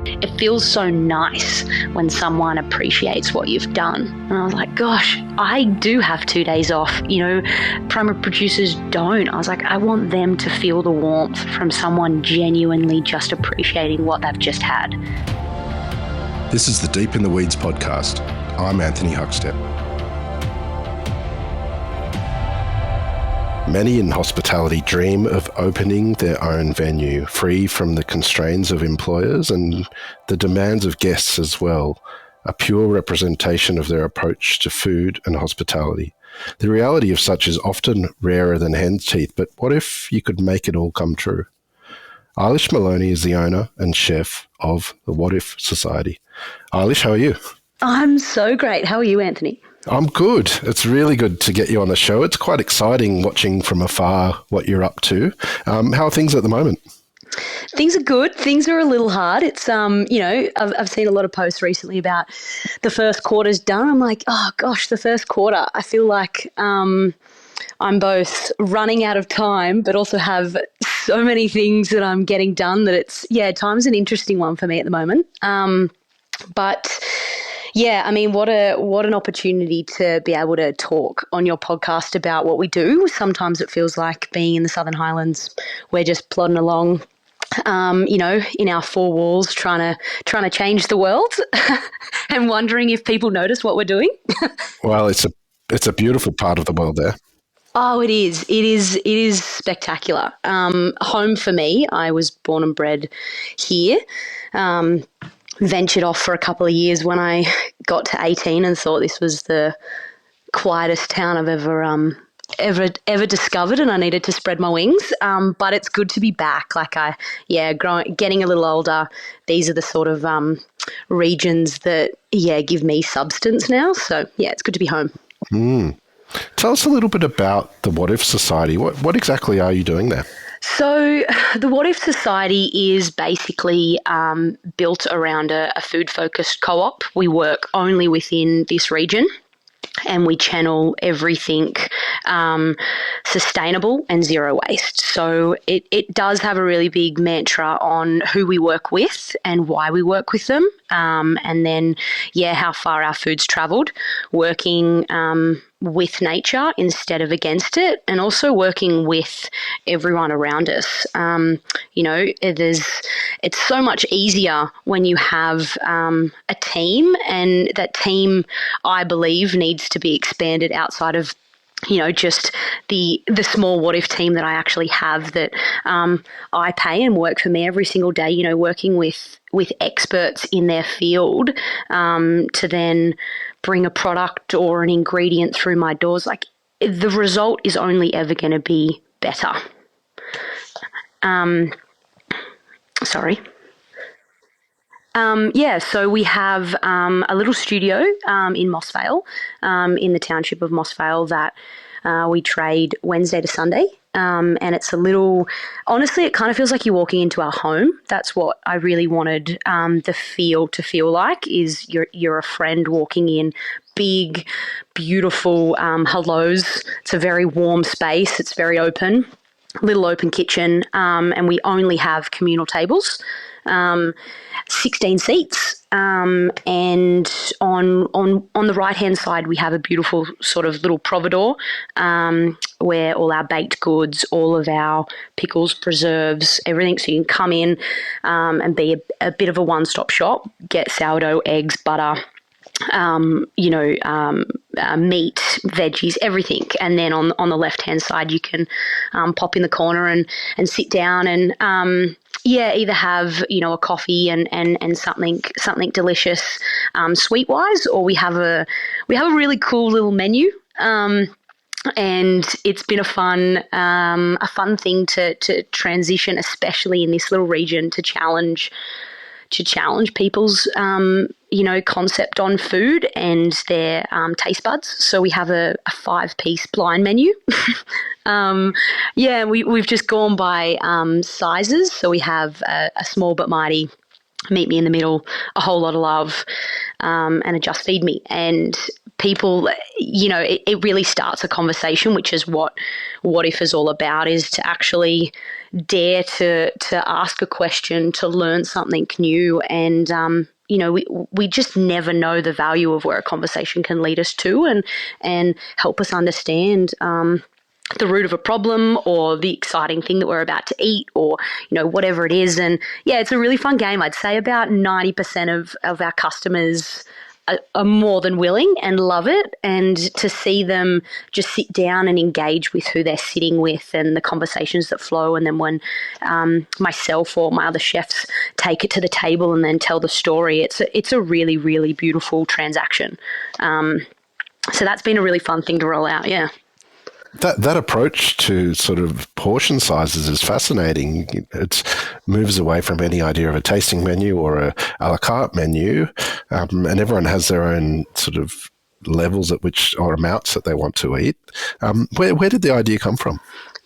It feels so nice when someone appreciates what you've done. And I was like, gosh, I do have 2 days off. Primary producers don't. I was like, I want them to feel the warmth from someone genuinely just appreciating what they've just had. This is the Deep in the Weeds podcast. I'm Anthony Huckstep. Many in hospitality dream of opening their own venue, free from the constraints of employers and the demands of guests as well, a pure representation of their approach to food and hospitality. The reality of such is often rarer than hen's teeth, but what if you could make it all come true? Eilish Maloney is the owner and chef of the What If Society. Eilish, how are you? I'm so great. How are you, Anthony? I'm good. It's really good to get you on the show. It's quite exciting watching from afar what you're up to. How are things at the moment? Things are good. Things are a little hard. It's, I've seen a lot of posts recently about the first quarter's done. I'm like, oh gosh, the first quarter. I feel like I'm both running out of time, but also have so many things that I'm getting done that time's an interesting one for me at the moment. But yeah, I mean, what an opportunity to be able to talk on your podcast about what we do. Sometimes it feels like being in the Southern Highlands, we're just plodding along, in our four walls, trying to change the world, and wondering if people notice what we're doing. Well, it's a beautiful part of the world there. Oh, it is. It is spectacular. Home for me. I was born and bred here. Ventured off for a couple of years when I got to 18 and thought this was the quietest town I've ever discovered, and I needed to spread my wings. But it's good to be back. Getting a little older. These are the sort of regions that give me substance now. So it's good to be home. Tell us a little bit about the What If Society. What exactly are you doing there? So the What If Society is basically built around a food-focused co-op. We work only within this region, and we channel everything sustainable and zero waste. So it does have a really big mantra on who we work with and why we work with them, and then how far our food's travelled, working with nature instead of against it, and also working with everyone around us. It's so much easier when you have a team, and that team, I believe, needs to be expanded outside of just the small What If team that I actually have, that I pay and work for me every single day, working with experts in their field to then bring a product or an ingredient through my doors. Like, the result is only ever going to be better. So we have a little studio in Mossvale, in the township of Mossvale, that we trade Wednesday to Sunday. And it's honestly, it kind of feels like you're walking into our home. That's what I really wanted the feel to feel like, is you're a friend walking in. Big, beautiful hellos. It's a very warm space. It's very open. Little open kitchen, and we only have communal tables, 16 seats, and on the right hand side we have a beautiful sort of little providor, where all our baked goods, all of our pickles, preserves, everything. So you can come in and be a bit of a one-stop shop, get sourdough, eggs, butter, meat, veggies, everything. And then on the left-hand side, you can pop in the corner and sit down and either have a coffee and something delicious sweet-wise, or we have a really cool little menu. And it's been a fun thing to transition, especially in this little region, to challenge people's concept on food and their taste buds. So we have a 5-piece blind menu. We've just gone by sizes. So we have a small but mighty, meet me in the middle, a whole lot of love, and a just feed me. And people, it really starts a conversation, which is what If is all about, is to actually dare to ask a question, to learn something new, and we just never know the value of where a conversation can lead us to, and help us understand the root of a problem, or the exciting thing that we're about to eat, or whatever it is. And yeah, it's a really fun game. I'd say about 90% of our customers are more than willing and love it, and to see them just sit down and engage with who they're sitting with, and the conversations that flow, and then when myself or my other chefs take it to the table and then tell the story, it's a really, really beautiful transaction. So that's been a really fun thing to roll out. Yeah. That approach to sort of portion sizes is fascinating. It moves away from any idea of a tasting menu or a la carte menu, and everyone has their own sort of levels at which, or amounts that they want to eat. Where did the idea come from?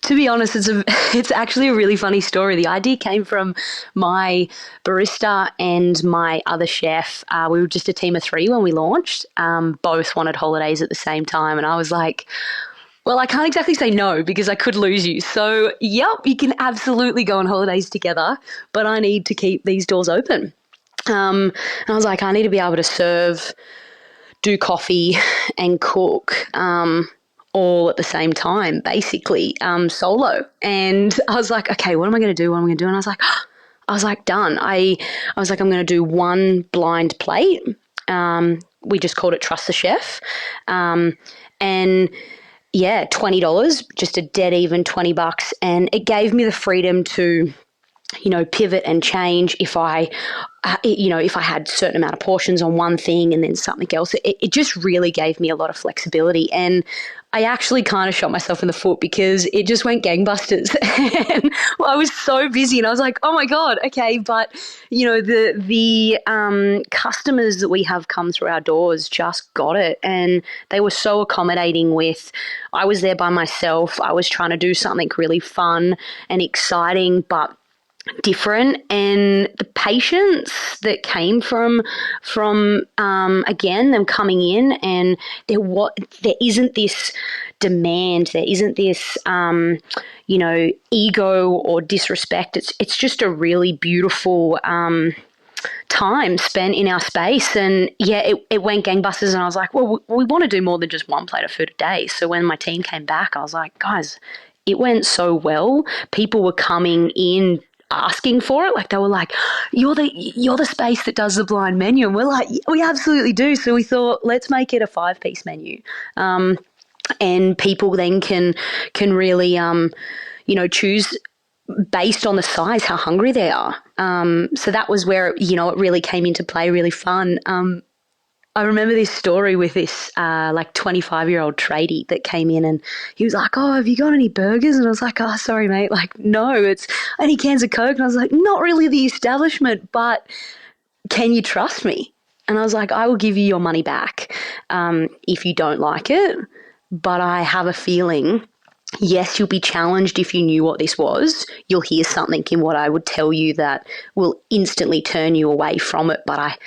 To be honest, it's actually a really funny story. The idea came from my barista and my other chef. We were just a team of 3 when we launched. Both wanted holidays at the same time, and I was like, well, I can't exactly say no because I could lose you. So, yep, you can absolutely go on holidays together, but I need to keep these doors open. And I was like, I need to be able to serve, do coffee, and cook all at the same time, basically, solo. And I was like, okay, what am I going to do? What am I going to do? And I was like, done. I was like, I'm going to do one blind plate. We just called it Trust the Chef. And yeah, $20, just a dead even $20. And it gave me the freedom to, pivot and change if I had a certain amount of portions on one thing and then something else. It just really gave me a lot of flexibility. And I actually kind of shot myself in the foot because it just went gangbusters. And I was so busy, and I was like, oh my God, okay. But, the customers that we have come through our doors just got it. And they were so accommodating I was there by myself. I was trying to do something really fun and exciting, but different, and the patience that came from again them coming in, and there isn't this demand, there isn't this ego or disrespect. It's just a really beautiful time spent in our space. And yeah, it went gangbusters, and I was like, well, we want to do more than just one plate of food a day. So when my team came back, I was like, guys, it went so well. People were coming in asking for it. Like, they were like, you're the space that does the blind menu. And we're like, we absolutely do. So we thought, let's make it a 5-piece menu. And people then can really, choose based on the size, how hungry they are. So that was where, it really came into play, really fun. I remember this story with this 25-year-old tradie that came in, and he was like, oh, have you got any burgers? And I was like, oh, sorry, mate. Like, no, it's any cans of Coke. And I was like, not really the establishment, but can you trust me? And I was like, I will give you your money back if you don't like it. But I have a feeling, yes, you'll be challenged if you knew what this was. You'll hear something in what I would tell you that will instantly turn you away from it. But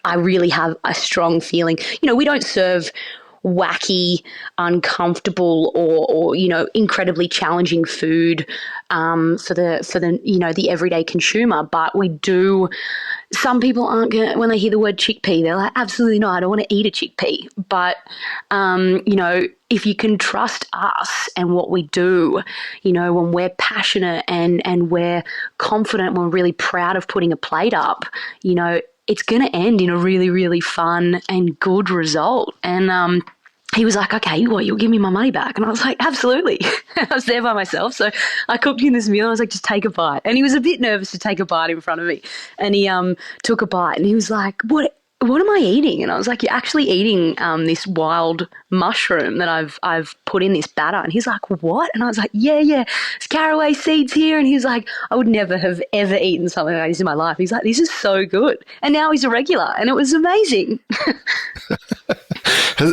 I really have a strong feeling. We don't serve wacky, uncomfortable, or incredibly challenging food for the everyday consumer. But we do. Some people aren't going, when they hear the word chickpea, they're like, absolutely not, I don't want to eat a chickpea. But, if you can trust us and what we do, when we're passionate and we're confident, we're really proud of putting a plate up, it's going to end in a really, really fun and good result. And he was like, okay, you'll give me my money back? And I was like, absolutely. I was there by myself. So I cooked him this meal. I was like, just take a bite. And he was a bit nervous to take a bite in front of me. And he took a bite, and he was like, what am I eating? And I was like, you're actually eating this wild mushroom that I've put in this batter. And he's like, what? And I was like, yeah, it's caraway seeds here. And he was like, I would never have ever eaten something like this in my life. He's like, this is so good. And now he's a regular, and it was amazing.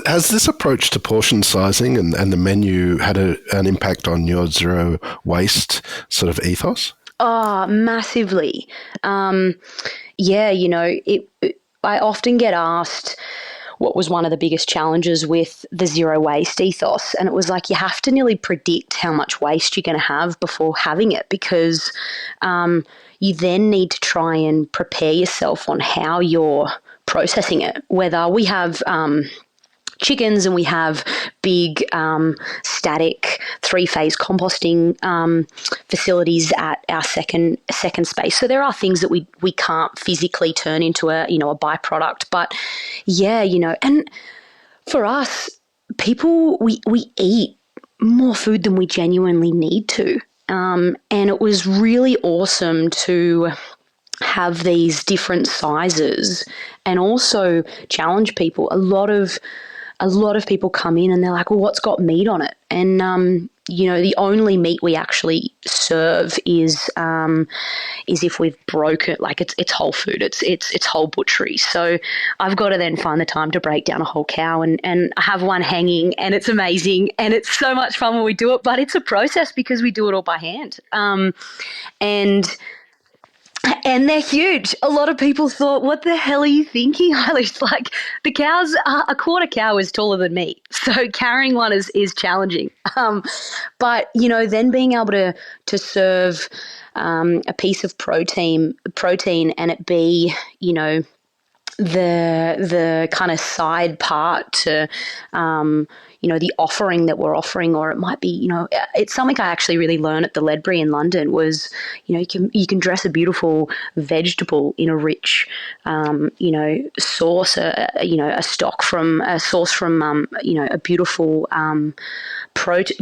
Has this approach to portion sizing and the menu had an impact on your zero waste sort of ethos? Oh, massively. I often get asked, what was one of the biggest challenges with the zero waste ethos. And it was like you have to nearly predict how much waste you're going to have before having it, because you then need to try and prepare yourself on how you're processing it. Whether we have chickens and we have big static 3-phase composting facilities at our second space. So there are things that we can't physically turn into a byproduct. But yeah, and for us, people, we eat more food than we genuinely need to. And it was really awesome to have these different sizes and also challenge people. A lot of people come in and they're like, well, what's got meat on it? And, the only meat we actually serve is if we've broken, like it's whole food, it's whole butchery. So I've got to then find the time to break down a whole cow and I have one hanging, and it's amazing. And it's so much fun when we do it, but it's a process because we do it all by hand. And they're huge. A lot of people thought, what the hell are you thinking, Eilish? Like, the cows, a quarter cow is taller than me. So carrying one is challenging. But, then being able to serve a piece of protein and it be, the kind of side part to the offering that we're offering, or it might be, it's something I actually really learned at the Ledbury in London was, you can dress a beautiful vegetable in a rich, sauce, a sauce from, a beautiful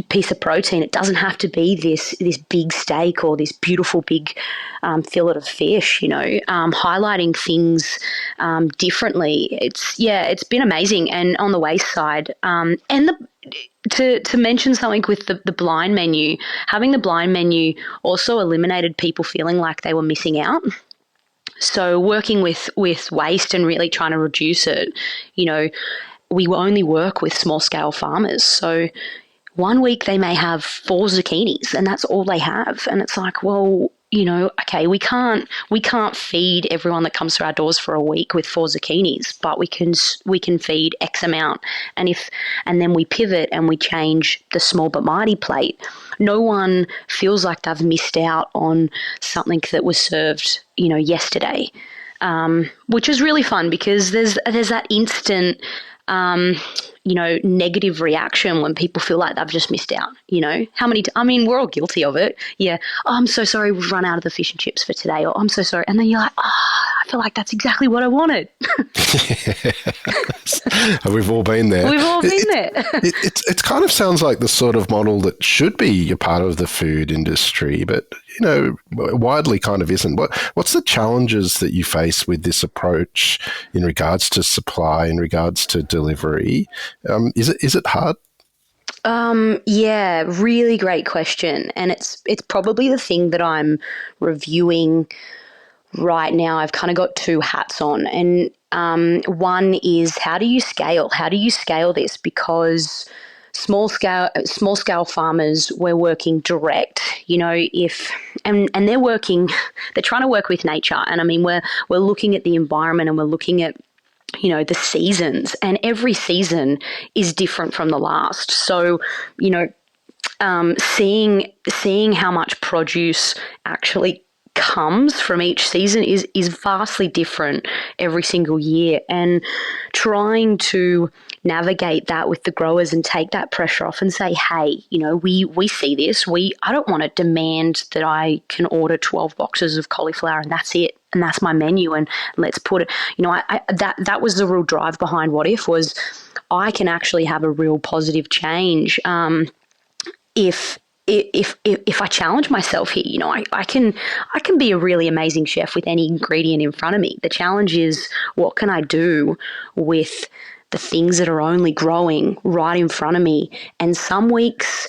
piece of protein. It doesn't have to be this big steak or this beautiful big fillet of fish, highlighting things differently. It's been amazing. And on the waste side, and to mention something with the blind menu, having the blind menu also eliminated people feeling like they were missing out. So working with waste and really trying to reduce it, we only work with small scale farmers. So one week they may have 4 zucchinis and that's all they have. And it's like, well, okay, we can't feed everyone that comes through our doors for a week with 4 zucchinis, but we can feed X amount. And then we pivot and we change the small but mighty plate. No one feels like they've missed out on something that was served, yesterday, which is really fun because there's that instant negative reaction when people feel like they've just missed out. We're all guilty of it. Yeah. Oh, I'm so sorry, we've run out of the fish and chips for today. Or I'm so sorry. And then you're like, I feel like that's exactly what I wanted. We've all been there. We've all been there. It kind of sounds like the sort of model that should be a part of the food industry, but, widely kind of isn't. What's the challenges that you face with this approach in regards to supply, in regards to delivery? Is it hard? Yeah, really great question. And it's probably the thing that I'm reviewing right now. I've kind of got 2 hats on. And one is, how do you scale? How do you scale this? Because small scale farmers, we're working direct, and they're trying to work with nature. And we're looking at the environment and we're looking at the seasons, and every season is different from the last. So, seeing how much produce actually comes from each season is vastly different every single year, and trying to navigate that with the growers and take that pressure off and say, hey, we see this. I don't want to demand that I can order 12 boxes of cauliflower and that's it. And that's my menu, and let's put it, that was the real drive behind What If, was I can actually have a real positive change if I challenge myself here. I can be a really amazing chef with any ingredient in front of me. The challenge is, what can I do with the things that are only growing right in front of me? And some weeks,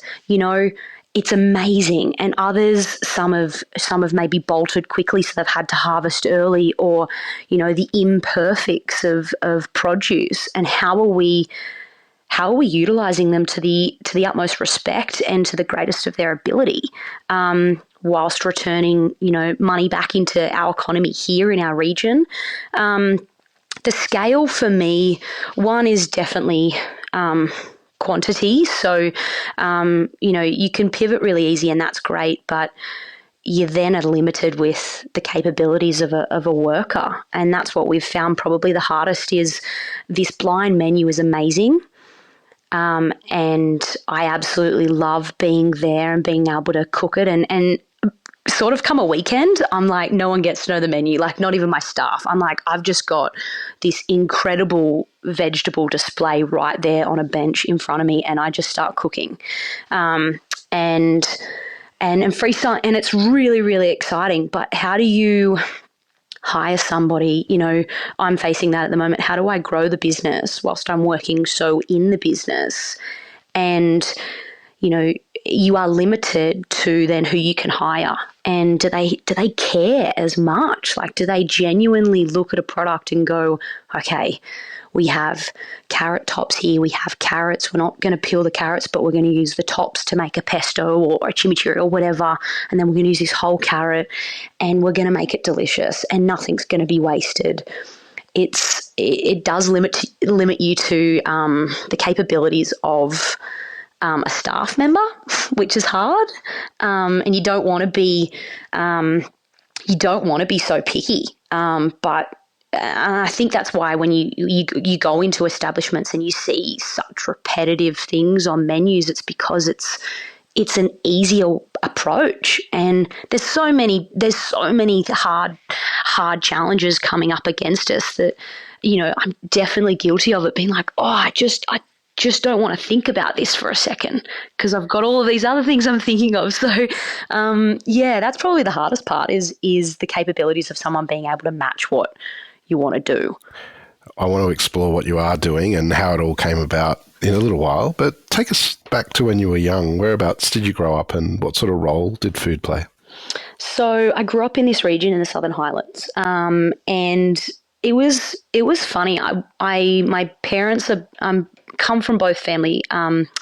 it's amazing, and others, some have maybe bolted quickly, so they've had to harvest early, or the imperfects of produce, and how are we utilizing them to the utmost respect and to the greatest of their ability, whilst returning money back into our economy here in our region. The scale for me, one is definitely quantity. So, you can pivot really easy and that's great, but you then are limited with the capabilities of a worker. And that's what we've found probably the hardest is this blind menu is amazing. And I absolutely love being there and being able to cook it and sort of come a weekend, I'm like, no one gets to know the menu, like not even my staff. I'm like, I've just got this incredible vegetable display right there on a bench in front of me and I just start cooking. And freestyle, and it's really, really exciting. But how do you hire somebody? I'm facing that at the moment. How do I grow the business whilst I'm working so in the business? And you are limited to then who you can hire, and do they care as much? Like, do they genuinely look at a product and go, okay, we have carrot tops here, we have carrots, we're not going to peel the carrots, but we're going to use the tops to make a pesto or a chimichurri or whatever, and then we're going to use this whole carrot and we're going to make it delicious and nothing's going to be wasted. It does limit you to the capabilities of a staff member, which is hard, and you don't want to be so picky. But I think that's why when you go into establishments and you see such repetitive things on menus, it's because it's an easier approach, and there's so many hard challenges coming up against us that I'm definitely guilty of it, being like, oh, I just don't want to think about this for a second because I've got all of these other things I'm thinking of. So, that's probably the hardest part is the capabilities of someone being able to match what you want to do. I want to explore what you are doing and how it all came about in a little while, but take us back to when you were young. Whereabouts did you grow up and what sort of role did food play? So I grew up in this region in the Southern Highlands, and it was funny. My parents are come from both family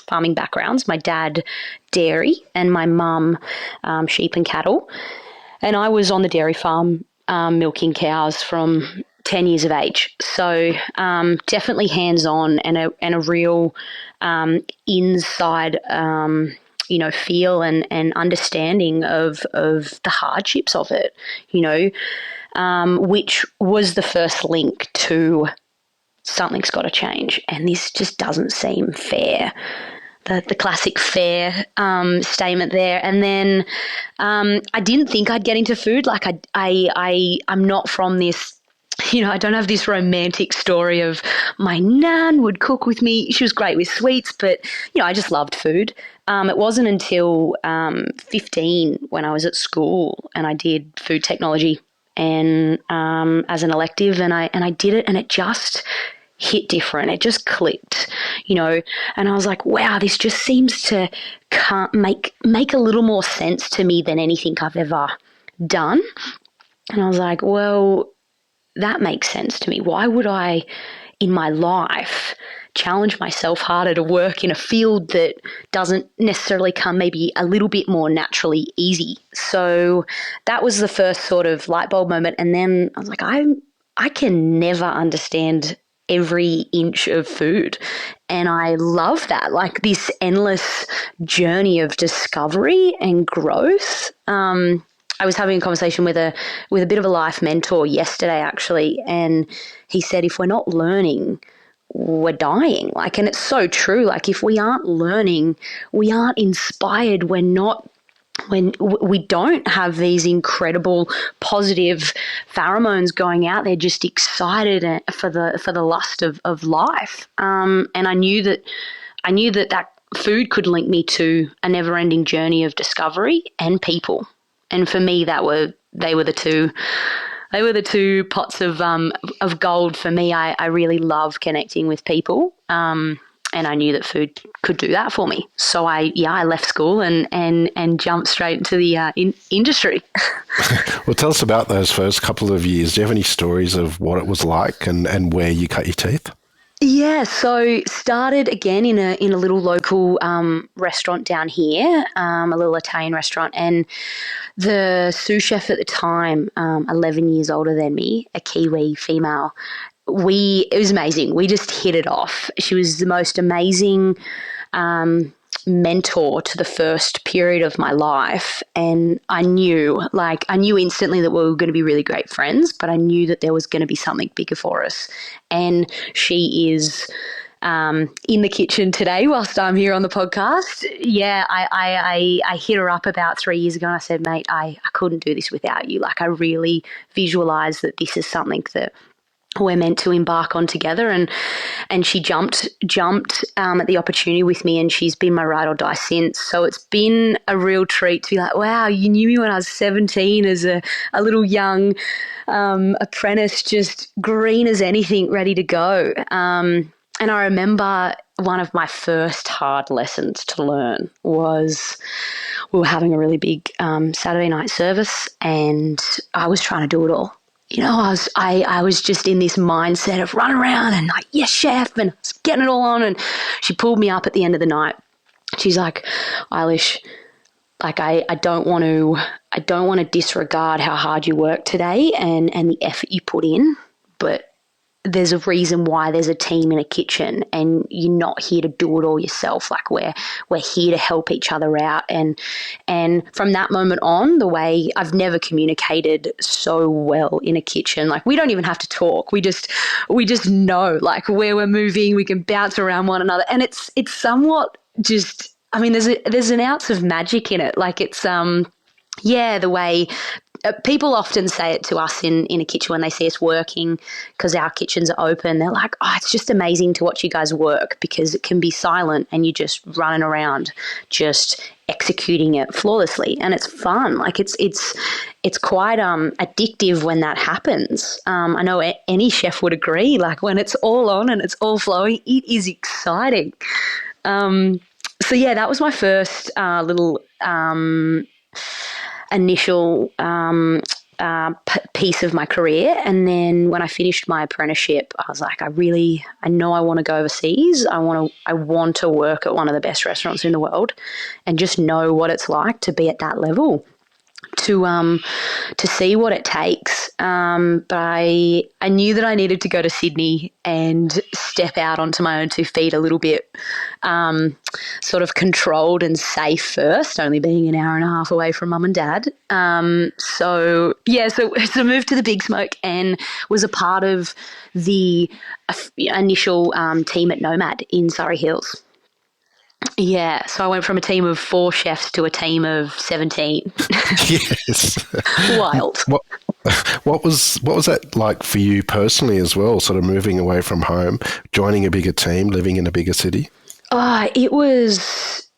farming backgrounds. My dad, dairy, and my mum, sheep and cattle. And I was on the dairy farm milking cows from 10 years of age. So definitely hands-on and a real inside feel and understanding of the hardships of it, which was the first link to something's got to change, and this just doesn't seem fair. The classic fair statement there. And then I didn't think I'd get into food. Like I'm not from this, I don't have this romantic story of my nan would cook with me. She was great with sweets, but, I just loved food. It wasn't until 15 when I was at school and I did food technology and as an elective, and I did it, and it just hit different. It just clicked, and I was like, wow, this just seems to make a little more sense to me than anything I've ever done. And I was like, well, that makes sense to me. Why would I, in my life, challenge myself harder to work in a field that doesn't necessarily come maybe a little bit more naturally easy? So that was the first sort of light bulb moment. And then I was like, I can never understand every inch of food. And I love that, like this endless journey of discovery and growth. I was having a conversation with a bit of a life mentor yesterday, actually, and he said, if we're not learning, we're dying. Like, and it's so true. Like, if we aren't learning, we aren't inspired. When we don't have these incredible positive pheromones going out there, just excited for the lust of life. And I knew that food could link me to a never-ending journey of discovery and people. And for me, they were the two pots of gold for me. I really love connecting with people. And I knew that food could do that for me. So I left school and jumped straight into the industry. Well, tell us about those first couple of years. Do you have any stories of what it was like and where you cut your teeth? Yeah, so started again in a little local restaurant down here, a little Italian restaurant, and the sous chef at the time, 11 years older than me, a Kiwi female. It was amazing. We just hit it off. She was the most amazing mentor to the first period of my life, and I knew instantly that we were going to be really great friends, but I knew that there was going to be something bigger for us. And she is in the kitchen today whilst I'm here on the podcast. Yeah, I hit her up about 3 years ago and I said, mate, I couldn't do this without you. Like, I really visualized that this is something that we're meant to embark on together, and she jumped at the opportunity with me, and she's been my ride or die since. So it's been a real treat to be like, wow, you knew me when I was 17 as a little young apprentice, just green as anything, ready to go. And I remember one of my first hard lessons to learn was we were having a really big Saturday night service, and I was trying to do it all. I was just in this mindset of run around and like, yes, chef, and I was getting it all on. And she pulled me up at the end of the night. She's like, Eilish, like I don't want to disregard how hard you work today and the effort you put in, but there's a reason why there's a team in a kitchen, and you're not here to do it all yourself. Like, we're here to help each other out. And from that moment on, the way I've never communicated so well in a kitchen, like we don't even have to talk. We just know like where we're moving. We can bounce around one another, and it's somewhat just. I mean, there's an ounce of magic in it. Like, it's the way people often say it to us in a kitchen when they see us working, because our kitchens are open. They're like, oh, it's just amazing to watch you guys work, because it can be silent and you're just running around, just executing it flawlessly, and it's fun. Like, it's quite addictive when that happens. I know any chef would agree. Like, when it's all on and it's all flowing, it is exciting. So yeah, that was my first little initial piece of my career. And then when I finished my apprenticeship, I was like, I know I want to go overseas. I want to work at one of the best restaurants in the world and just know what it's like to be at that level, to see what it takes. But I knew that I needed to go to Sydney and step out onto my own 2 feet a little bit, sort of controlled and safe first, only being an hour and a half away from mum and dad. So moved to the Big Smoke and was a part of the initial team at Nomad in Surrey Hills. Yeah, so I went from a team of 4 chefs to a team of 17. Yes. Wild. What was that like for you personally as well, sort of moving away from home, joining a bigger team, living in a bigger city? It was,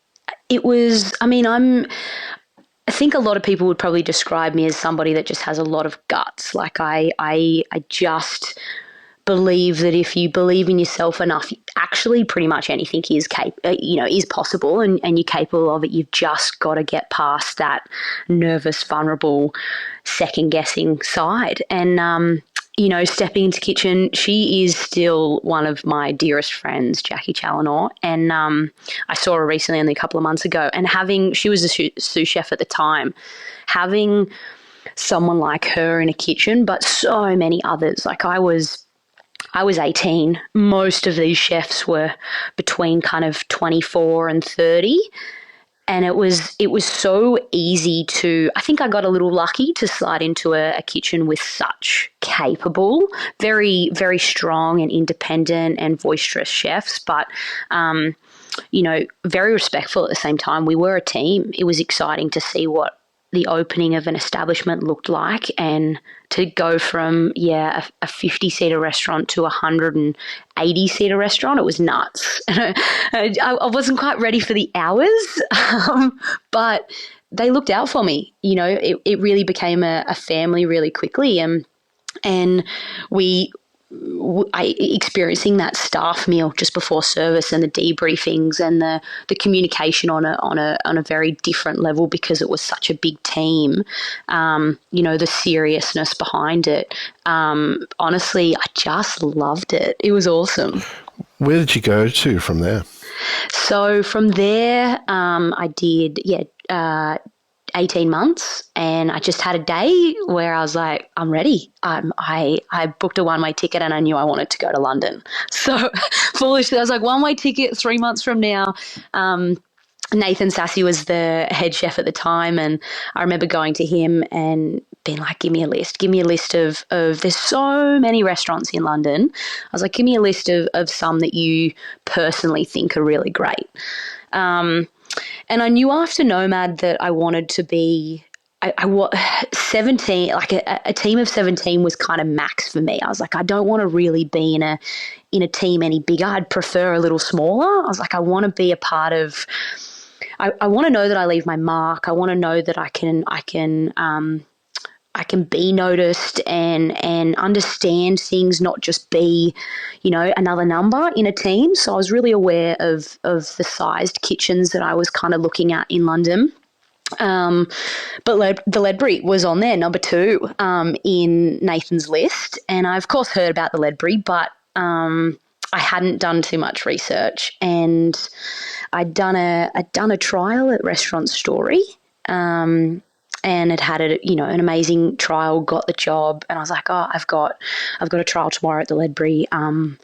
I mean, I think a lot of people would probably describe me as somebody that just has a lot of guts. Like, I just believe that if you believe in yourself enough, actually pretty much anything is possible, and you're capable of it. You've just got to get past that nervous, vulnerable, second guessing side. And stepping into kitchen, she is still one of my dearest friends, Jackie Challenor, and I saw her recently, only a couple of months ago, and she was a sous chef at the time, having someone like her in a kitchen, but so many others. Like, I was 18. Most of these chefs were between kind of 24 and 30. And it was so easy I think I got a little lucky to slide into a kitchen with such capable, very, very strong and independent and boisterous chefs, but, very respectful at the same time. We were a team. It was exciting to see what the opening of an establishment looked like, and to go from a 50-seater restaurant to a 180-seater restaurant, it was nuts. I wasn't quite ready for the hours, but they looked out for me. It really became a family really quickly, and experiencing that staff meal just before service and the debriefings and the communication on a very different level, because it was such a big team. The seriousness behind it. Honestly, I just loved it. It was awesome. Where did you go to from there? So from there, I did 18 months, and I just had a day where I was like, I'm ready. I booked a one-way ticket, and I knew I wanted to go to London. So foolishly, I was like, one-way ticket 3 months from now. Nathan Sassy was the head chef at the time, and I remember going to him and being like, give me a list of there's so many restaurants in London. I was like, give me a list of some that you personally think are really great. And I knew after Nomad that I wanted to be, 17, like a team of 17 was kind of max for me. I was like, I don't want to really be in a team any bigger. I'd prefer a little smaller. I was like, I want to be a part of, I want to know that I leave my mark. I want to know that I can be noticed and understand things, not just be, another number in a team. So I was really aware of the sized kitchens that I was kind of looking at in London. But the Ledbury was on there, number 2, in Nathan's list. And I, of course, heard about the Ledbury, but I hadn't done too much research. And I'd done a trial at Restaurant Story, and had an amazing trial, got the job, and I was like, oh, I've got a trial tomorrow at the Ledbury. I'll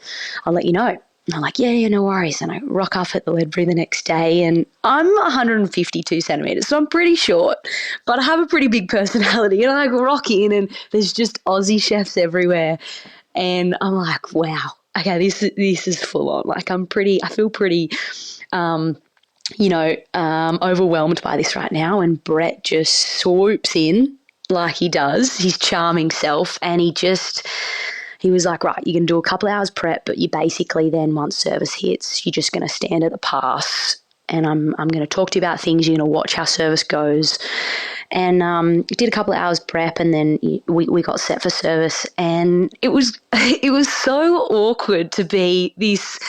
let you know. And I'm like, yeah, no worries. And I rock up at the Ledbury the next day, and I'm 152 centimetres, so I'm pretty short, but I have a pretty big personality. And I rock in, and there's just Aussie chefs everywhere. And I'm like, wow, okay, this is full on. Like, I feel pretty, overwhelmed by this right now. And Brett just swoops in like he does, his charming self, and he was like, right, you can do a couple hours prep, but you basically then, once service hits, you're just going to stand at the pass, and I'm going to talk to you about things. You're going to watch how service goes. And did a couple of hours prep, and then we got set for service, and it was so awkward to be this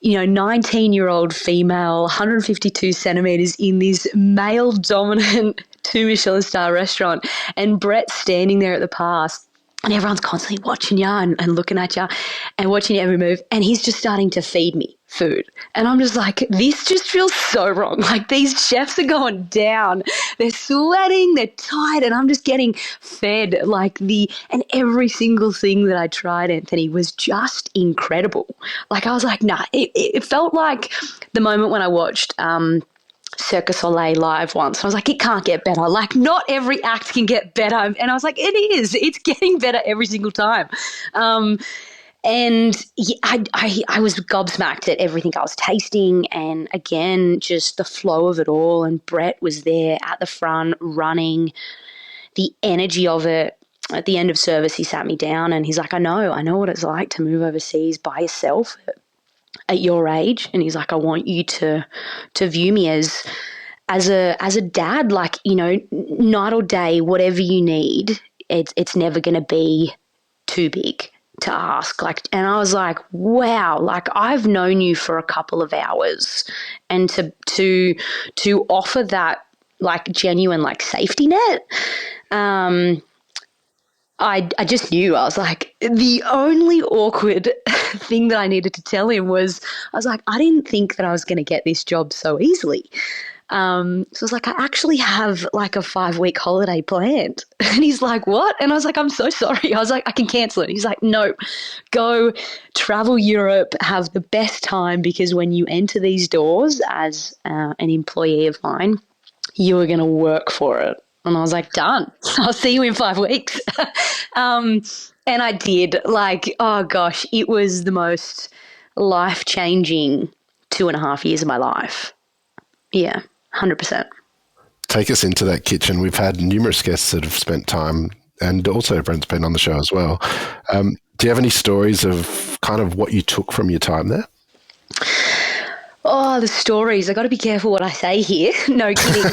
19-year-old female, 152 centimetres in this male-dominant 2 Michelin star restaurant, and Brett standing there at the pass, and everyone's constantly watching you and looking at you and watching your every move, and he's just starting to feed me food. And I'm just like, this just feels so wrong. Like, these chefs are going down. They're sweating, they're tired, and I'm just getting fed and every single thing that I tried, Anthony, was just incredible. Like, I was like, nah, it felt like the moment when I watched Cirque du Soleil live once. I was like, it can't get better. Like, not every act can get better. And I was like, it is. It's getting better every single time. And I was gobsmacked at everything I was tasting, and again, just the flow of it all. And Brett was there at the front running, the energy of it. At the end of service, he sat me down and he's like, I know what it's like to move overseas by yourself at your age. And he's like, I want you to view me as a dad, like, night or day, whatever you need, it's never going to be too big to ask. Like, and I was like, wow, like, I've known you for a couple of hours, and to offer that, like, genuine, like, safety net, I just knew. I was like, the only awkward thing that I needed to tell him was, I was like, I didn't think that I was going to get this job so easily. So I was like, I actually have like a 5-week holiday planned. And he's like, what? And I was like, I'm so sorry. I was like, I can cancel it. He's like, no, go travel Europe, have the best time, because when you enter these doors as an employee of mine, you are going to work for it. And I was like, done. I'll see you in 5 weeks. And I did. Like, oh gosh, it was the most life-changing 2.5 years of my life. Yeah, 100%. Take us into that kitchen. We've had numerous guests that have spent time, and also Brent's been on the show as well. Do you have any stories of kind of what you took from your time there? Oh, the stories. I got to be careful what I say here. No kidding.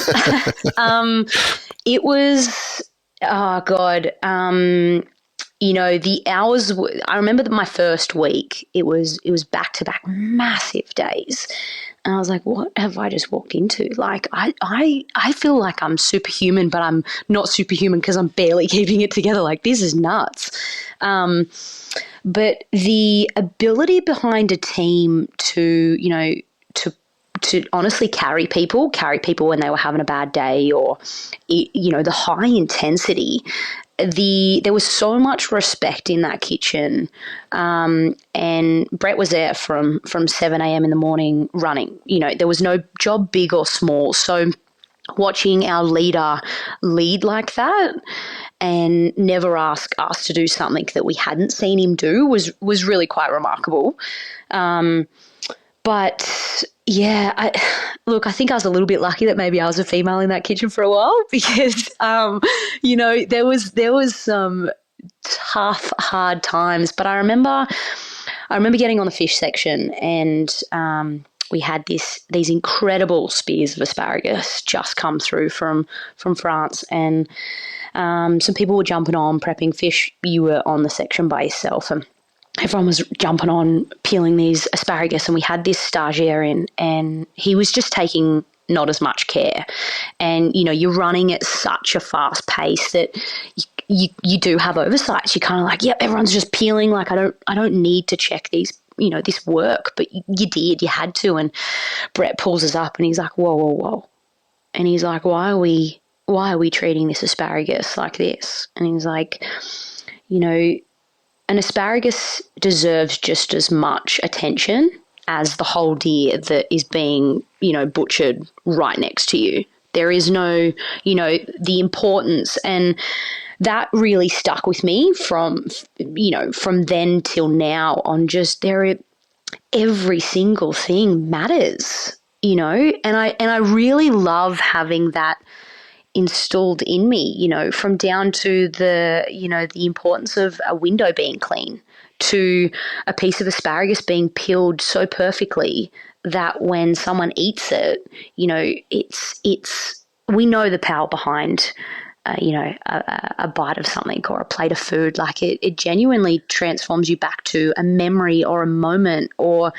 It was, oh God, the hours, I remember that my first week, it was back-to-back massive days. And I was like, what have I just walked into? Like, I feel like I'm superhuman, but I'm not superhuman because I'm barely keeping it together. Like, this is nuts. But the ability behind a team to, to honestly carry people when they were having a bad day, or, the high intensity, there was so much respect in that kitchen. And Brett was there from 7 a.m. in the morning running. There was no job big or small. So watching our leader lead like that and never ask us to do something that we hadn't seen him do was really quite remarkable. But yeah, I think I was a little bit lucky that maybe I was a female in that kitchen for a while, because, there was some tough, hard times. But I remember getting on the fish section, and we had these incredible spears of asparagus just come through from France, and some people were jumping on prepping fish. You were on the section by yourself, and everyone was jumping on peeling these asparagus, and we had this stagiaire in, and he was just taking not as much care. And, you're running at such a fast pace that you do have oversights. You're kind of like, yep, everyone's just peeling. Like, I don't need to check these, this work, but you had to. And Brett pulls us up and he's like, whoa, whoa, whoa. And he's like, why are we treating this asparagus like this? And he's like, an asparagus deserves just as much attention as the whole deer that is being, butchered right next to you. There is no, the importance, and that really stuck with me from then till now, on just every single thing matters, and I really love having that installed in me, from down to the, the importance of a window being clean, to a piece of asparagus being peeled so perfectly that when someone eats it, we know the power behind, a bite of something or a plate of food. Like, it genuinely transforms you back to a memory or a moment, or,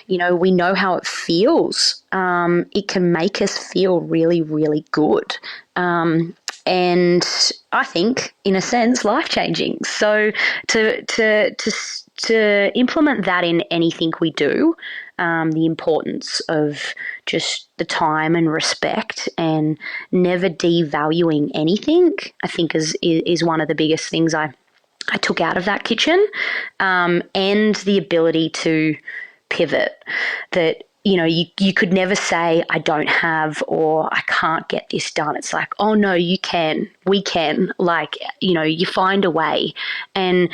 we know how it feels. It can make us feel really, really good. And I think, in a sense, life-changing. So to implement that in anything we do, the importance of just the time and respect and never devaluing anything, I think is one of the biggest things I took out of that kitchen, and the ability to pivot. That, you could never say, I don't have, or I can't get this done. It's like, oh no, you can, we can, like, you find a way. And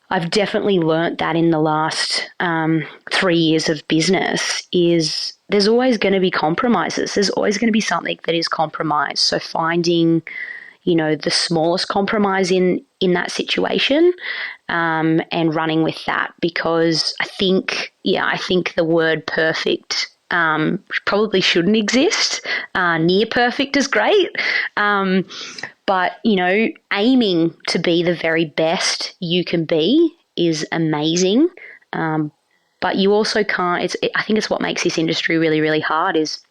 I've definitely learnt that in the last 3 years of business, is there's always going to be compromises. There's always going to be something that is compromised. So finding, the smallest compromise in that situation, and running with that, because I think the word perfect probably shouldn't exist. Near perfect is great. But, aiming to be the very best you can be is amazing. But you also can't, I think it's what makes this industry really, really hard, is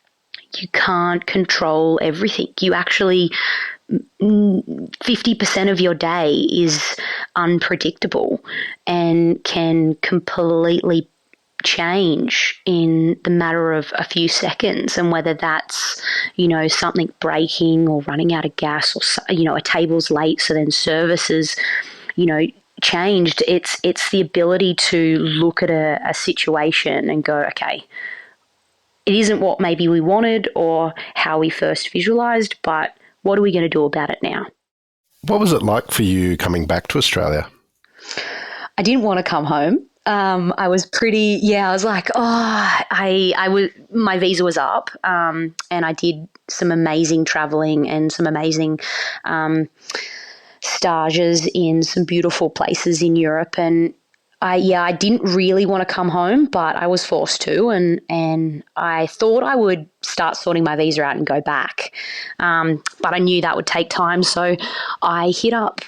you can't control everything. You actually, 50% of your day is unpredictable and can completely change in the matter of a few seconds. And whether that's, something breaking or running out of gas, or, a table's late, so then services, changed. It's the ability to look at a situation and go, okay, it isn't what maybe we wanted or how we first visualized, but what are we going to do about it now? What was it like for you coming back to Australia? I didn't want to come home. I was I was like, my visa was up, and I did some amazing traveling and some amazing stages in some beautiful places in Europe. And I didn't really want to come home, but I was forced to, and I thought I would start sorting my visa out and go back. But I knew that would take time, so I hit up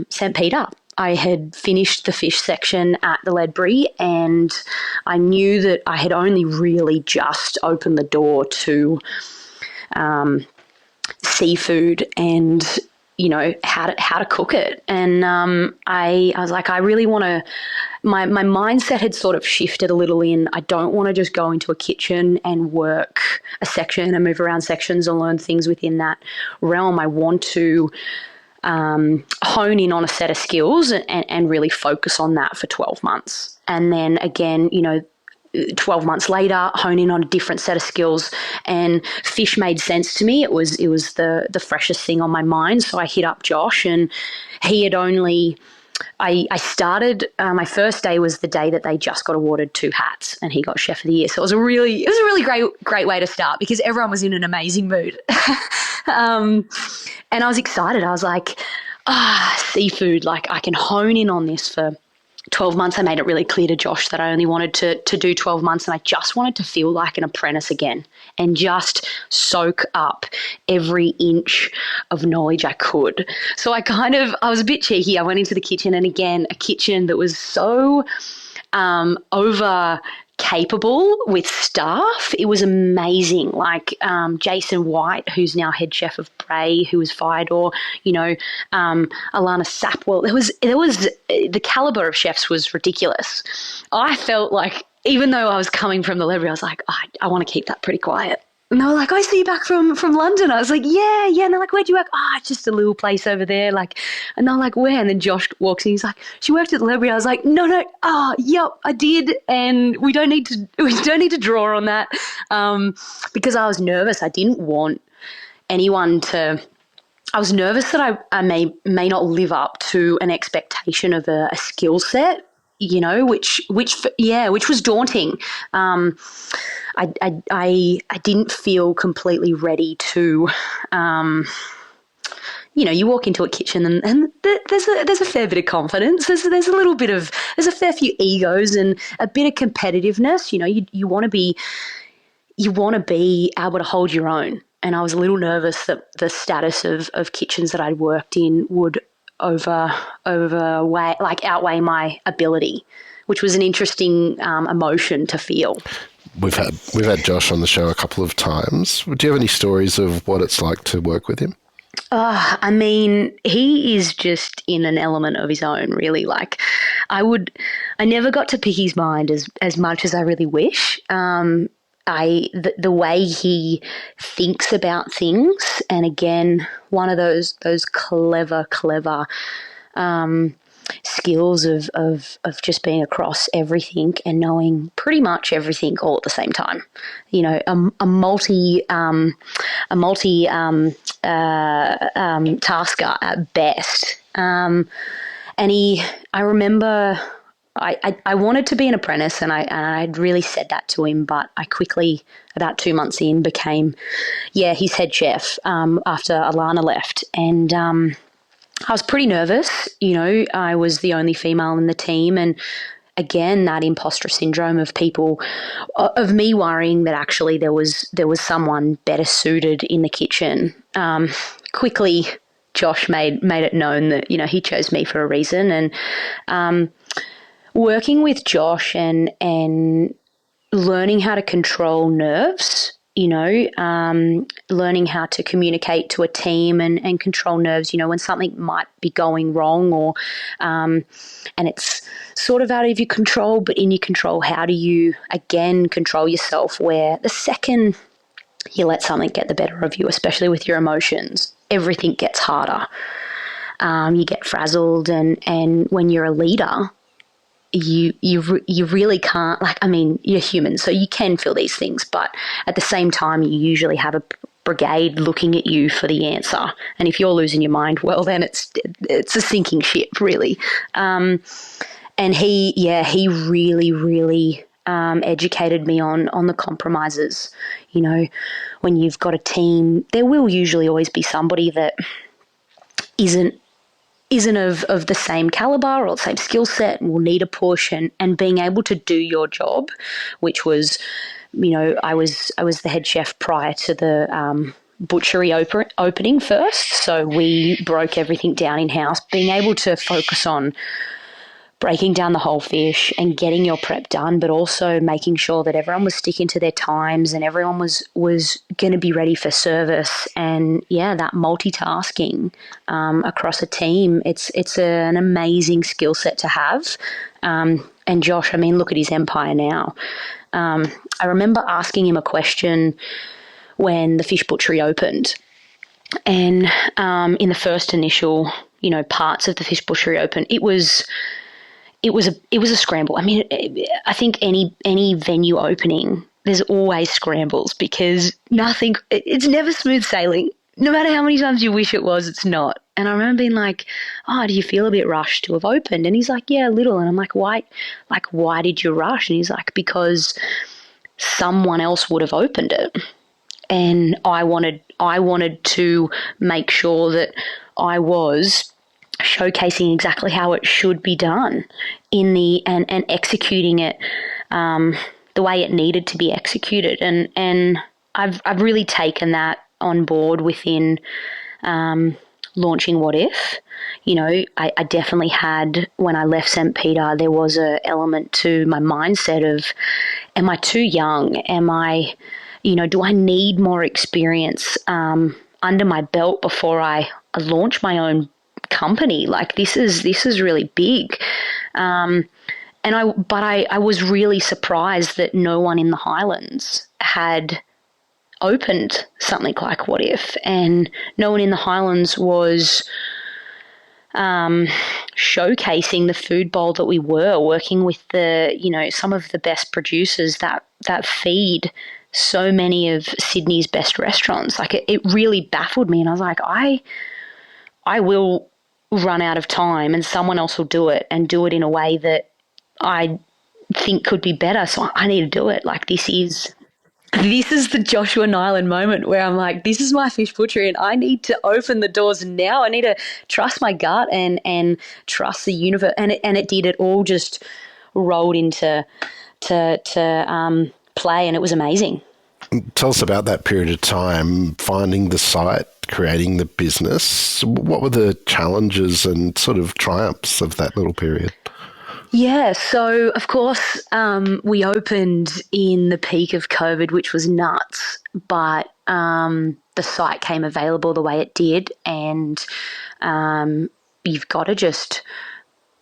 St. Peter I had finished the fish section at the Ledbury, and I knew that I had only really just opened the door to seafood and how to cook it. And I was like, I really want to. My mindset had sort of shifted a little in. I don't want to just go into a kitchen and work a section and move around sections and learn things within that realm. I want to hone in on a set of skills and really focus on that for 12 months. And then again, 12 months later, hone in on a different set of skills, and fish made sense to me. It was the freshest thing on my mind. So I hit up Josh, and he had only. I started. My first day was the day that they just got awarded 2 hats, and he got Chef of the Year. So it was a really great way to start because everyone was in an amazing mood, and I was excited. I was like, seafood! Like I can hone in on this for 12 months. I made it really clear to Josh that I only wanted to do 12 months, and I just wanted to feel like an apprentice again and just soak up every inch of knowledge I could. So I was a bit cheeky. I went into the kitchen, and again, a kitchen that was so over capable with staff. It was amazing. Like Jason White, who's now head chef of Bray, who was Fyador, Alana Sapwell. There was the caliber of chefs was ridiculous. I felt like, even though I was coming from the library, I was like, I want to keep that pretty quiet. And they were like, I see you back from London. I was like, yeah. And they're like, where'd you work? It's just a little place over there. Like, and they're like, where? And then Josh walks in. He's like, she worked at the library. I was like, no. Yep, I did. And we don't need to draw on that because I was nervous. I didn't want anyone to. I was nervous that I may not live up to an expectation of a skill set, which was daunting. I didn't feel completely ready to, you walk into a kitchen and there's a fair bit of confidence. There's a fair few egos and a bit of competitiveness. You want to be able to hold your own. And I was a little nervous that the status of kitchens that I'd worked in would outweigh my ability, which was an interesting emotion to feel. We've had Josh on the show a couple of times. Do you have any stories of what it's like to work with him? I mean, he is just in an element of his own, really. Like, I never got to pick his mind as much as I really wish. The way he thinks about things, and again, one of those clever skills of just being across everything and knowing pretty much everything all at the same time. A multi tasker at best. And I remember I wanted to be an apprentice, and I'd really said that to him, but I quickly, about 2 months in, became, his head chef after Alana left. And I was pretty nervous. I was the only female in the team, and again, that imposter syndrome of me worrying that actually there was someone better suited in the kitchen. Quickly, Josh made it known that he chose me for a reason, and working with Josh and learning how to control nerves. Learning how to communicate to a team and control nerves, when something might be going wrong or, and it's sort of out of your control, but in your control, how do you, again, control yourself where the second you let something get the better of you, especially with your emotions, everything gets harder. You get frazzled, and when you're a leader, you really can't, you're human, so you can feel these things, but at the same time, you usually have a brigade looking at you for the answer. And if you're losing your mind, well, then it's a sinking ship, really. And he really educated me on the compromises. When you've got a team, there will usually always be somebody that isn't of the same caliber or the same skill set and will need a push, and being able to do your job, which was, I was the head chef prior to the butchery opening first. So we broke everything down in-house, being able to focus on breaking down the whole fish and getting your prep done, but also making sure that everyone was sticking to their times and everyone was going to be ready for service. And yeah, that multitasking across a team, it's an amazing skill set to have. And Josh, I mean, look at his empire now. I remember asking him a question when the fish butchery opened, and in the first initial, parts of the fish butchery open, it was a scramble. I mean, I think any venue opening, there's always scrambles because it's never smooth sailing. No matter how many times you wish it was, it's not. And I remember being like, "Oh, do you feel a bit rushed to have opened?" And he's like, "Yeah, a little." And I'm like, "Why? Like, why did you rush?" And he's like, "Because someone else would have opened it, and I wanted to make sure that I was showcasing exactly how it should be done and executing it the way it needed to be executed." And I've really taken that on board within launching What If. I definitely had, when I left St. Peter, there was an element to my mindset of, am I too young? Am I, do I need more experience under my belt before I launch my own company? Like, this is really big. But I was really surprised that no one in the Highlands had opened something like What If, and no one in the Highlands was showcasing the food bowl that we were working with, some of the best producers that feed so many of Sydney's best restaurants. Like, it really baffled me, and I was like, I will run out of time and someone else will do it, and do it in a way that I think could be better. So I need to do it. Like, this is the Joshua Nyland moment where I'm like, this is my fish butchery and I need to open the doors now. I need to trust my gut and trust the universe. And it did. It all just rolled into play, and it was amazing. Tell us about that period of time, finding the site, creating the business. What were the challenges and sort of triumphs of that little period? Yeah, so of course we opened in the peak of COVID, which was nuts, but the site came available the way it did, and you've got to just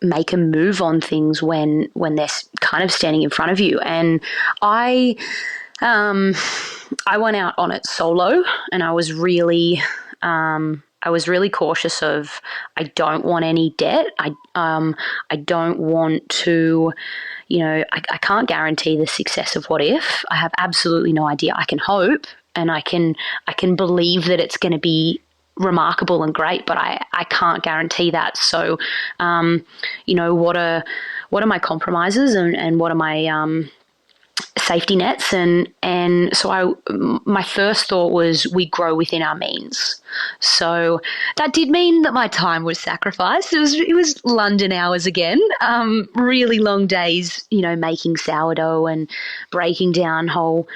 make a move on things when they're kind of standing in front of you. And I went out on it solo, and I was really cautious of, I don't want any debt. I don't want to, I can't guarantee the success of What If. I have absolutely no idea. I can hope, and I can believe that it's going to be remarkable and great, but I can't guarantee that. So, what are my compromises and what are my safety nets, and so my first thought was, we grow within our means. So that did mean that my time was sacrificed. It was London hours again, really long days, making sourdough and breaking down whole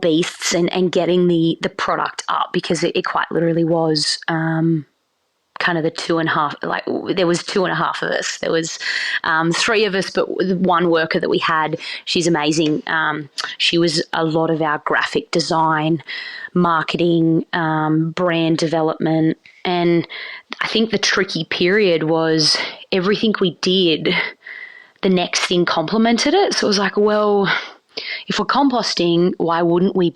beasts and getting the product up, because it quite literally was kind of the 2.5, like there was 2.5 of us. There was 3 of us, but one worker that we had, she's amazing. She was a lot of our graphic design, marketing, brand development. And I think the tricky period was everything we did, the next thing complemented it. So it was like, well, if we're composting, why wouldn't we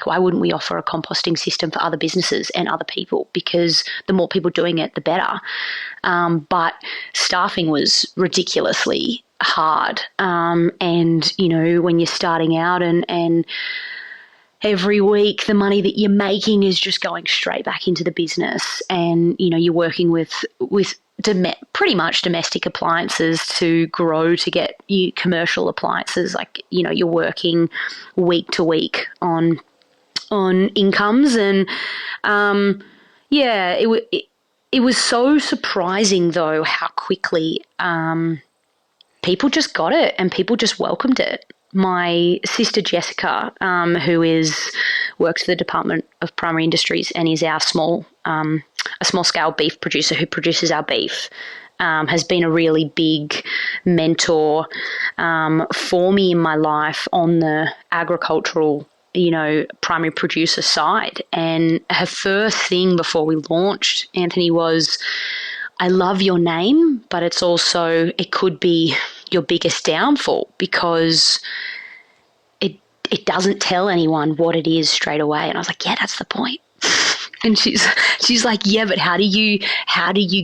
why wouldn't we offer a composting system for other businesses and other people? Because the more people doing it, the better. But staffing was ridiculously hard. And, when you're starting out and every week the money that you're making is just going straight back into the business, and, you're working with pretty much domestic appliances to grow to get you commercial appliances. Like, you're working week to week on incomes, and it was so surprising though how quickly people just got it and people just welcomed it. My sister Jessica, who is works for the Department of Primary Industries and is our a small scale beef producer who produces our beef. Has been a really big mentor for me in my life on the agricultural, primary producer side. And her first thing before we launched, Anthony, was, I love your name, but it could be your biggest downfall because it doesn't tell anyone what it is straight away. And I was like, yeah, that's the point. And she's like, yeah, but how do you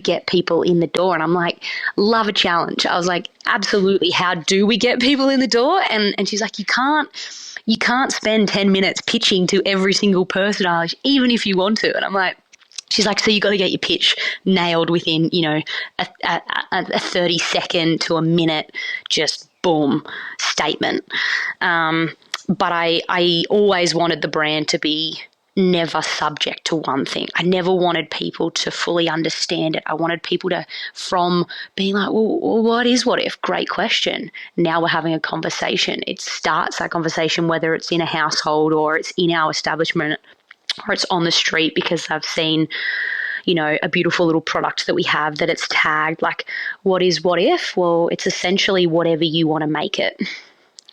get people in the door? And I'm like, love a challenge. I was like, absolutely. How do we get people in the door? And she's like, you can't spend 10 minutes pitching to every single person, Eilish, even if you want to. And I'm like, she's like, so you got to get your pitch nailed within, a 30-second to a minute, just boom, statement. But I always wanted the brand to be never subject to one thing. I never wanted people to fully understand it. I wanted people to, from being like, well, what if? Great question. Now we're having a conversation. It starts that conversation, whether it's in a household or it's in our establishment or it's on the street because I've seen, a beautiful little product that we have that it's tagged like, what if? Well, it's essentially whatever you want to make it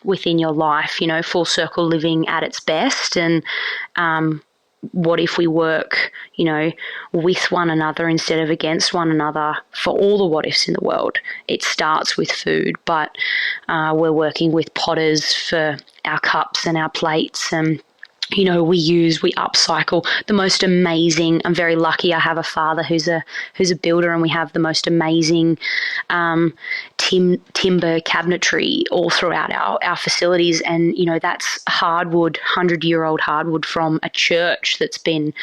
within your life, full circle living at its best. And what if we work, with one another instead of against one another for all the what ifs in the world? It starts with food, but we're working with potters for our cups and our plates, and we upcycle the most amazing. I'm very lucky. I have a father who's a builder, and we have the most amazing timber cabinetry all throughout our facilities. And that's hardwood, 100-year-old hardwood from a church that's been,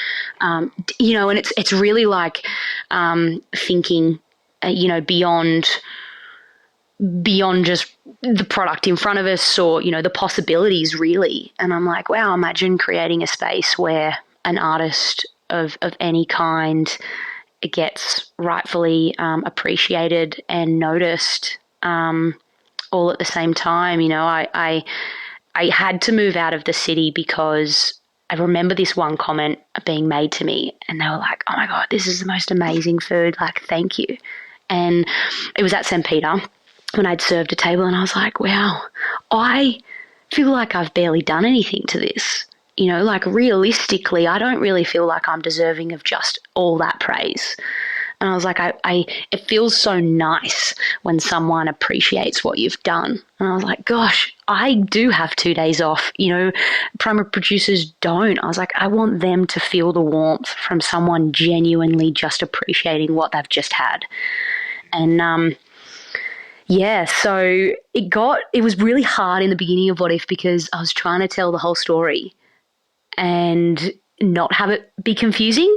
and it's really like thinking, beyond just the product in front of us or, the possibilities really. And I'm like, wow, imagine creating a space where an artist of any kind gets rightfully appreciated and noticed all at the same time. I had to move out of the city because I remember this one comment being made to me and they were like, oh my God, this is the most amazing food. Like, thank you. And it was at St. Peter when I'd served a table and I was like, wow, I feel like I've barely done anything to this. Like realistically, I don't really feel like I'm deserving of just all that praise. And I was like, it feels so nice when someone appreciates what you've done. And I was like, gosh, I do have 2 days off. Primary producers don't. I was like, I want them to feel the warmth from someone genuinely just appreciating what they've just had. And, so it was really hard in the beginning of What If because I was trying to tell the whole story and not have it be confusing,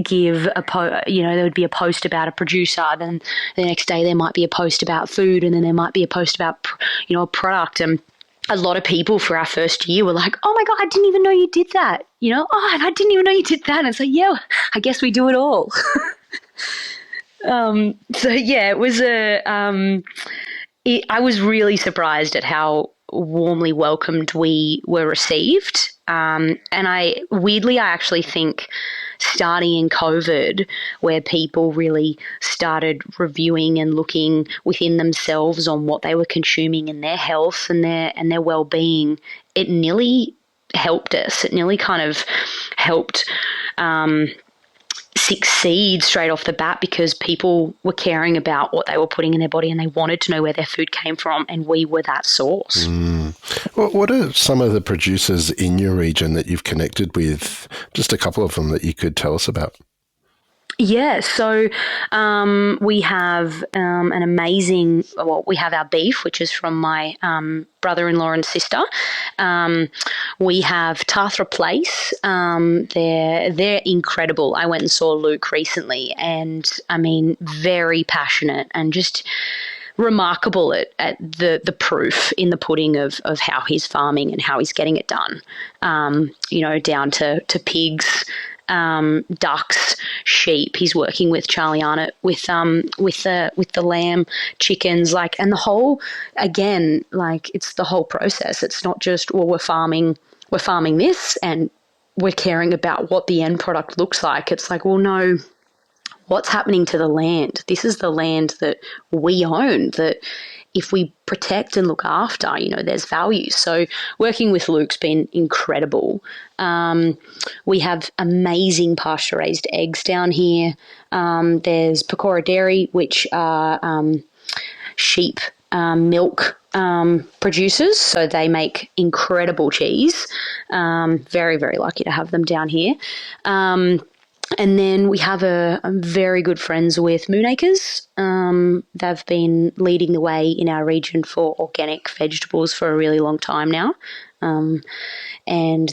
give there would be a post about a producer, then the next day there might be a post about food, and then there might be a post about, a product. And a lot of people for our first year were like, oh my God, I didn't even know you did that. And I didn't even know you did that. And it's like, yeah, I guess we do it all. It was I was really surprised at how warmly welcomed we were received. And I actually think starting in COVID, where people really started reviewing and looking within themselves on what they were consuming and their health and their well-being, it nearly helped us. It nearly kind of helped succeed straight off the bat because people were caring about what they were putting in their body and they wanted to know where their food came from, and we were that source. What are some of the producers in your region that you've connected with? Just a couple of them that you could tell us about. Yeah, so we have an amazing, we have our beef, which is from my brother-in-law and sister. We have Tathra Place. They're incredible. I went and saw Luke recently, and I mean, very passionate and just remarkable at the proof in the pudding of how he's farming and how he's getting it done. Down to pigs, ducks, sheep. He's working with Charlie Arnott with the lamb, chickens, and the whole, again, it's the whole process. It's not just, we're farming we're farming this and we're caring about what the end product looks like. It's like, well, no, what's happening to the land? This is the land that we own, that if we protect and look after, there's value. So working with Luke's been incredible. We have amazing pasture-raised eggs down here. There's Pecora Dairy, which are sheep milk producers, so they make incredible cheese. Very, very lucky to have them down here. And then we have I'm very good friends with Moonacres. They've been leading the way in our region for organic vegetables for a really long time now. And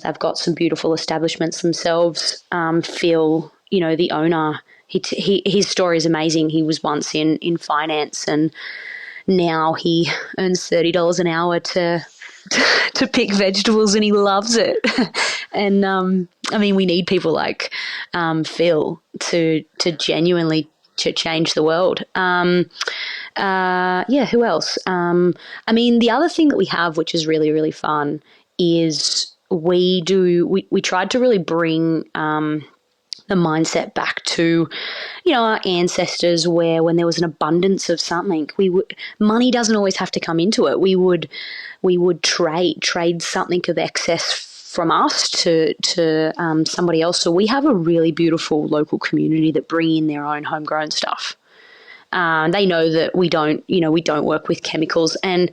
they've got some beautiful establishments themselves. Phil, the owner, his story is amazing. He was once in finance, and now he earns $30 an hour to pick vegetables, and he loves it. And we need people like Phil to genuinely to change the world. Who else? The other thing that we have, which is really, really fun, is we tried to really bring the mindset back to, our ancestors, where when there was an abundance of something, money doesn't always have to come into it. We would trade something of excess from us to somebody else. So we have a really beautiful local community that bring in their own homegrown stuff. They know that we don't work with chemicals, and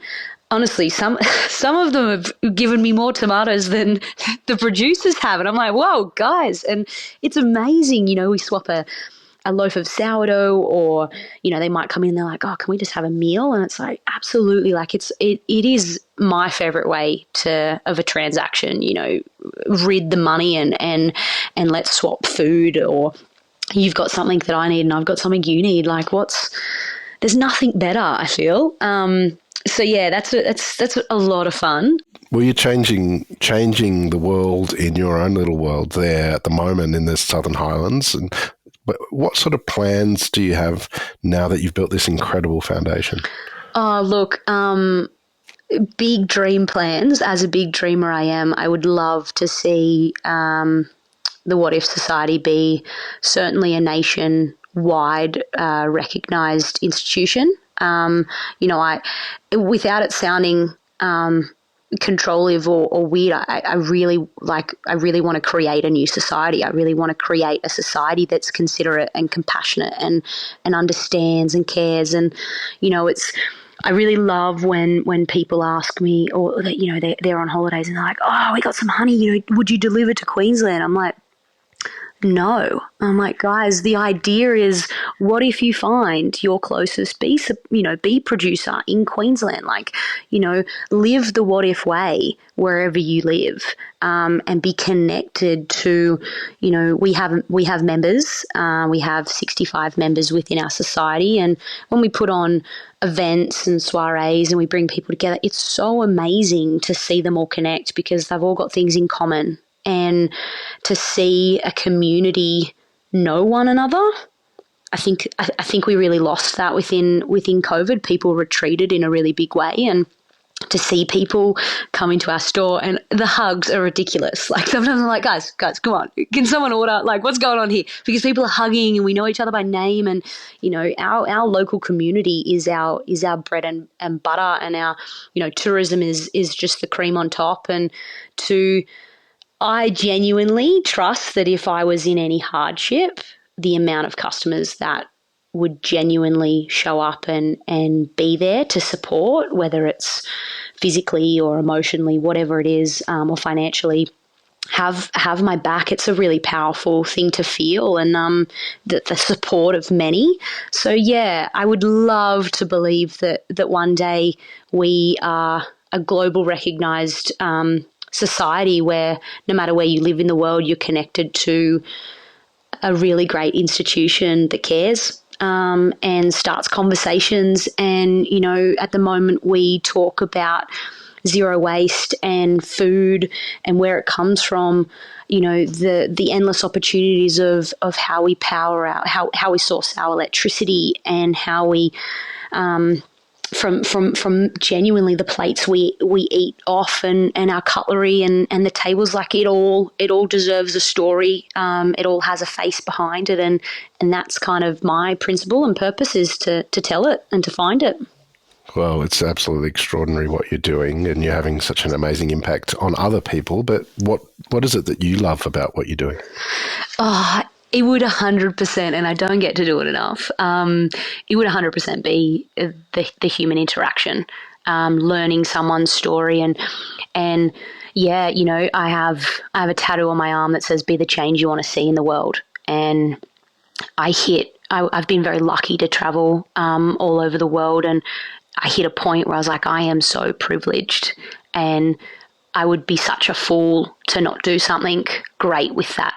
honestly, some of them have given me more tomatoes than the producers have, and I'm like, whoa, guys! And it's amazing. We swap a loaf of sourdough, or they might come in and they're like, oh, can we just have a meal? And it's like, absolutely. Like it is my favorite way of a transaction. Rid the money and let's swap food, or you've got something that I need and I've got something you need. Like there's nothing better, I feel. So yeah, that's a lot of fun. Well, you're changing the world in your own little world there at the moment in the Southern Highlands. But what sort of plans do you have now that you've built this incredible foundation? Oh, look, big dream plans. As a big dreamer I am, I would love to see the What If Society be certainly a nationwide recognised institution. Without it sounding controlling or weird, I really want to create a new society. I really want to create a society that's considerate and compassionate and understands and cares. And I really love when people ask me, or they're on holidays and they're like, oh, we got some honey, would you deliver to Queensland? I'm like, no. I'm like, guys, the idea is, what if you find your closest bee producer in Queensland? Like, live the what if way wherever you live, and be connected to, we have members. We have 65 members within our society, and when we put on events and soirees and we bring people together, it's so amazing to see them all connect because they've all got things in common. And to see a community know one another, I think we really lost that within COVID. People retreated in a really big way, and to see people come into our store, and the hugs are ridiculous. Like sometimes I'm like, guys, come on, can someone order? Like, what's going on here? Because people are hugging and we know each other by name, and our local community is our bread and butter, and our tourism is just the cream on top. And I genuinely trust that if I was in any hardship, the amount of customers that would genuinely show up and be there to support, whether it's physically or emotionally, whatever it is, or financially, have my back. It's a really powerful thing to feel, and the support of many. So yeah, I would love to believe that one day we are a global recognized society where no matter where you live in the world, you're connected to a really great institution that cares and starts conversations. And, at the moment we talk about zero waste and food and where it comes from, the endless opportunities of how we power how we source our electricity and how we from genuinely the plates we eat off, and our cutlery and the tables, like it all deserves a story. It all has a face behind it, and that's kind of my principle and purpose, is to tell it and to find it. Well, it's absolutely extraordinary what you're doing, and you're having such an amazing impact on other people. But what is it that you love about what you're doing? It would 100%, and I don't get to do it enough. It would 100% be the human interaction, learning someone's story, and yeah, I have a tattoo on my arm that says "Be the change you want to see in the world," and I've been very lucky to travel all over the world, and I hit a point where I was like, I am so privileged, and I would be such a fool to not do something great with that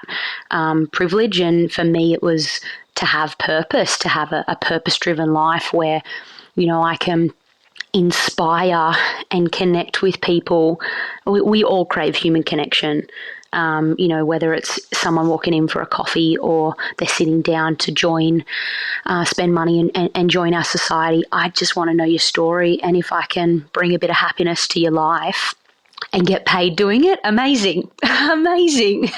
privilege. And for me, it was to have purpose, to have a purpose-driven life where, I can inspire and connect with people. We all crave human connection, whether it's someone walking in for a coffee or they're sitting down to spend money and join our society. I just want to know your story. And if I can bring a bit of happiness to your life and get paid doing it, amazing. Amazing.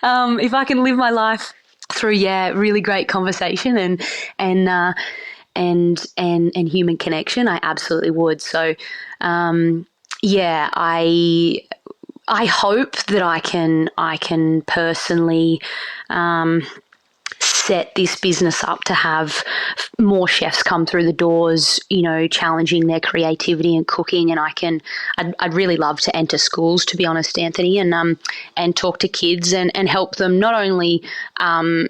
If I can live my life through, really great conversation and human connection, I absolutely would. So, I hope that I can personally set this business up to have more chefs come through the doors, challenging their creativity and cooking. And I'd really love to enter schools, to be honest, Anthony, and talk to kids and help them not only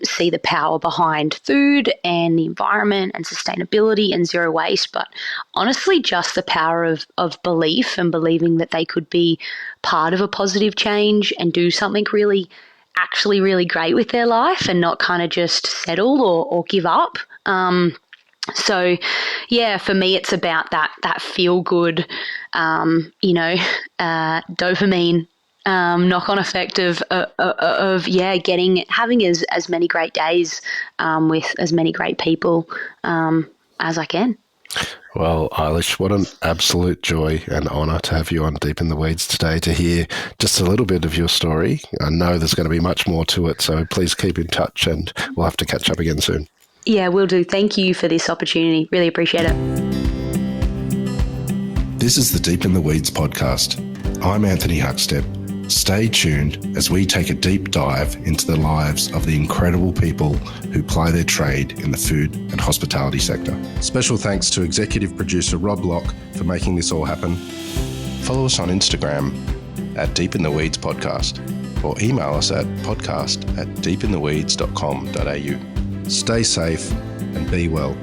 see the power behind food and the environment and sustainability and zero waste, but honestly just the power of belief and believing that they could be part of a positive change and do something actually really great with their life, and not kind of just settle or give up. So for me, it's about that feel good, dopamine knock-on effect of having as many great days with as many great people as I can. Well, Eilish, what an absolute joy and honour to have you on Deep in the Weeds today to hear just a little bit of your story. I know there's going to be much more to it, so please keep in touch and we'll have to catch up again soon. Yeah, will do. Thank you for this opportunity. Really appreciate it. This is the Deep in the Weeds podcast. I'm Anthony Huckstep. Stay tuned as we take a deep dive into the lives of the incredible people who ply their trade in the food and hospitality sector. Special thanks to executive producer Rob Locke for making this all happen. Follow us on Instagram at Deep in the Weeds Podcast, or email us at podcast@deepintheweeds.com.au. Stay safe and be well.